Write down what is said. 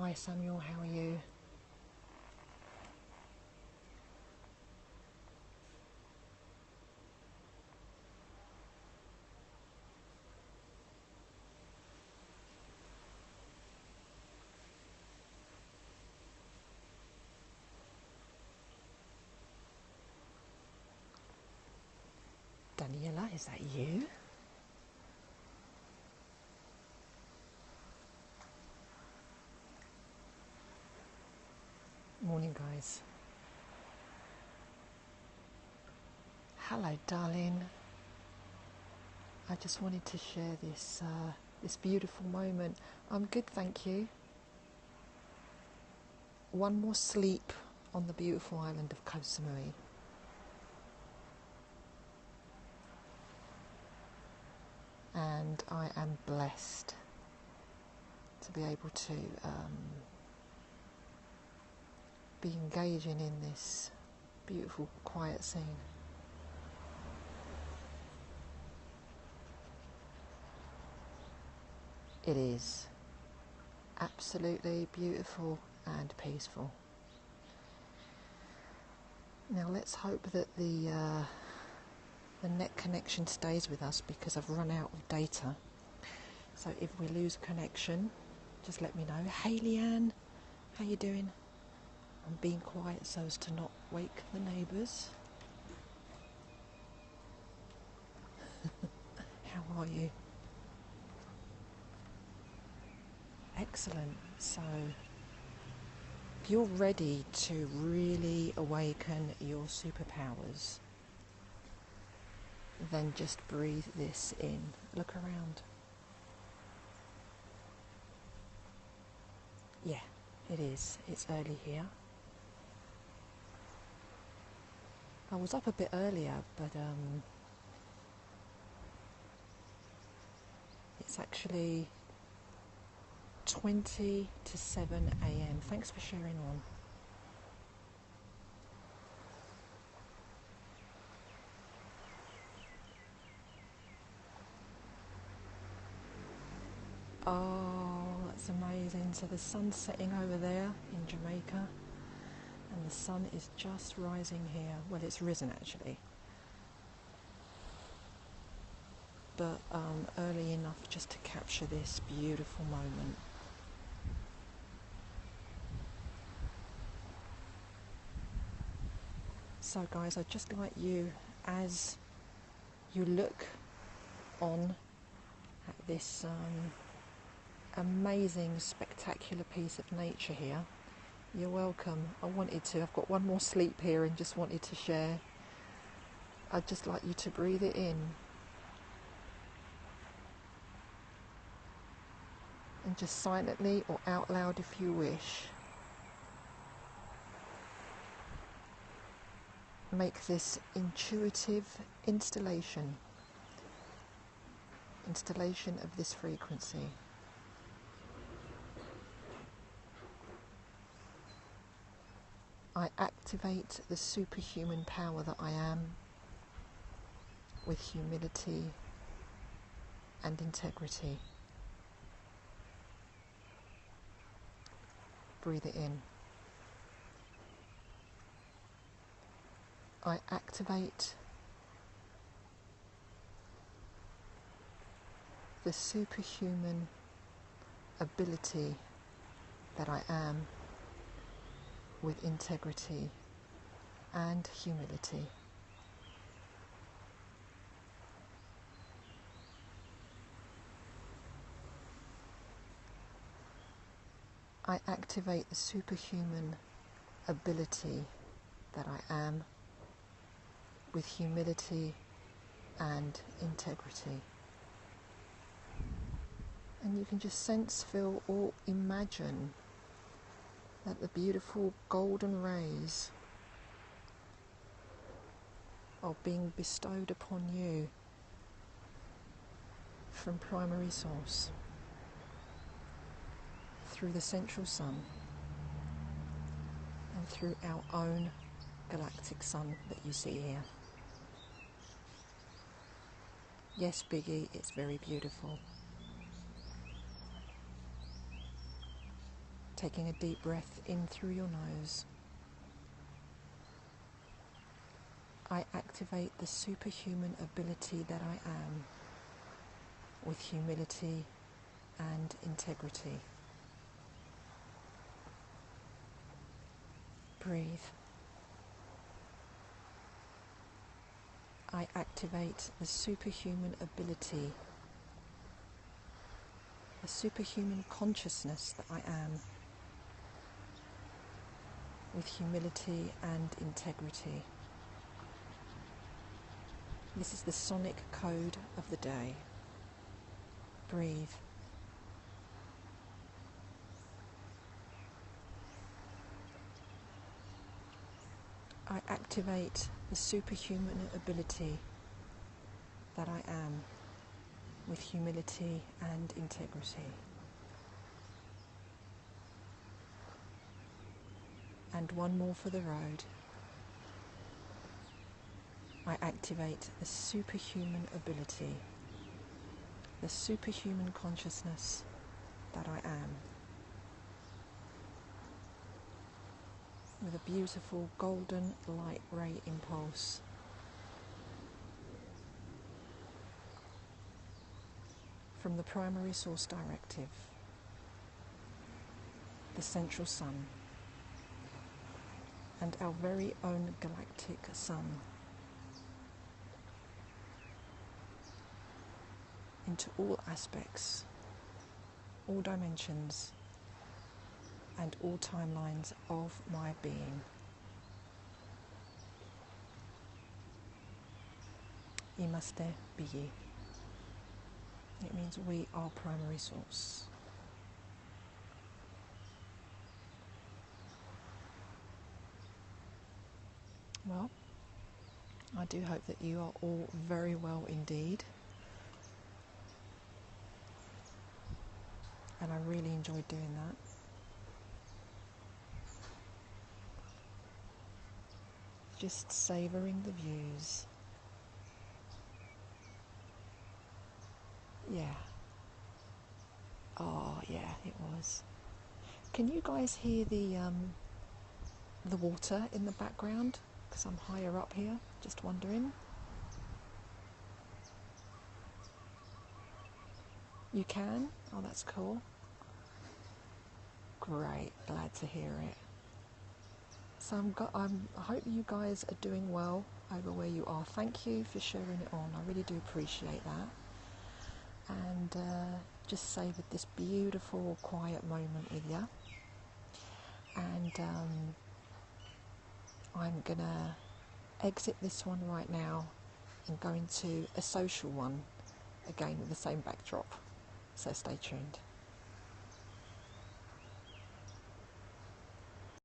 Hi Samuel, how are you? Daniela, is that you? Morning, guys. Hello, darling. I just wanted to share this beautiful moment. I'm good, thank you. One more sleep on the beautiful island of Koh Samui. And I am blessed to be able to be engaging in this beautiful, quiet scene. It is absolutely beautiful and peaceful. Now let's hope that the net connection stays with us, because I've run out of data. So if we lose connection, just let me know. Hey Leanne, how you doing? I'm being quiet so as to not wake the neighbours. How are you? Excellent. So if you're ready to really awaken your superpowers, then just breathe this in. Look around. Yeah, it is. It's early here. I was up a bit earlier, but it's actually 20 to 7 a.m. Thanks for sharing on. Oh, that's amazing. So the sun's setting over there in Jamaica, and the sun is just rising here. Well, it's risen actually, but early enough just to capture this beautiful moment. So guys, I'd just like you, as you look on at this amazing, spectacular piece of nature here, you're welcome. I've got one more sleep here and just wanted to share. I'd just like you to breathe it in and just silently or out loud if you wish, make this intuitive installation of this frequency. I activate the superhuman power that I am with humility and integrity. Breathe it in. I activate the superhuman ability that I am with integrity and humility. I activate the superhuman ability that I am with humility and integrity. And you can just sense, feel, or imagine that the beautiful golden rays are being bestowed upon you from primary source through the central sun and through our own galactic sun that you see here. Yes, Biggie, it's very beautiful. Taking a deep breath in through your nose. I activate the superhuman ability that I am with humility and integrity. Breathe. I activate the superhuman ability, the superhuman consciousness that I am with humility and integrity. This is the sonic code of the day. Breathe. I activate the superhuman ability that I am with humility and integrity. And one more for the road. I activate the superhuman ability, the superhuman consciousness that I am, with a beautiful golden light ray impulse. From the primary source directive, the central sun, and our very own galactic sun, into all aspects, all dimensions, and all timelines of my being. Imaste Biyi. It means we are primary source. Well, I do hope that you are all very well indeed. And I really enjoyed doing that. Just savouring the views. Yeah. Oh, yeah, it was. Can you guys hear the water in the background? Because I'm higher up here, just wondering. You can? Oh, that's cool. Great, glad to hear it. So I hope you guys are doing well over where you are. Thank you for sharing it on. I really do appreciate that. And just savoured this beautiful, quiet moment with you. And I'm gonna exit this one right now and go into a social one, again with the same backdrop. So stay tuned.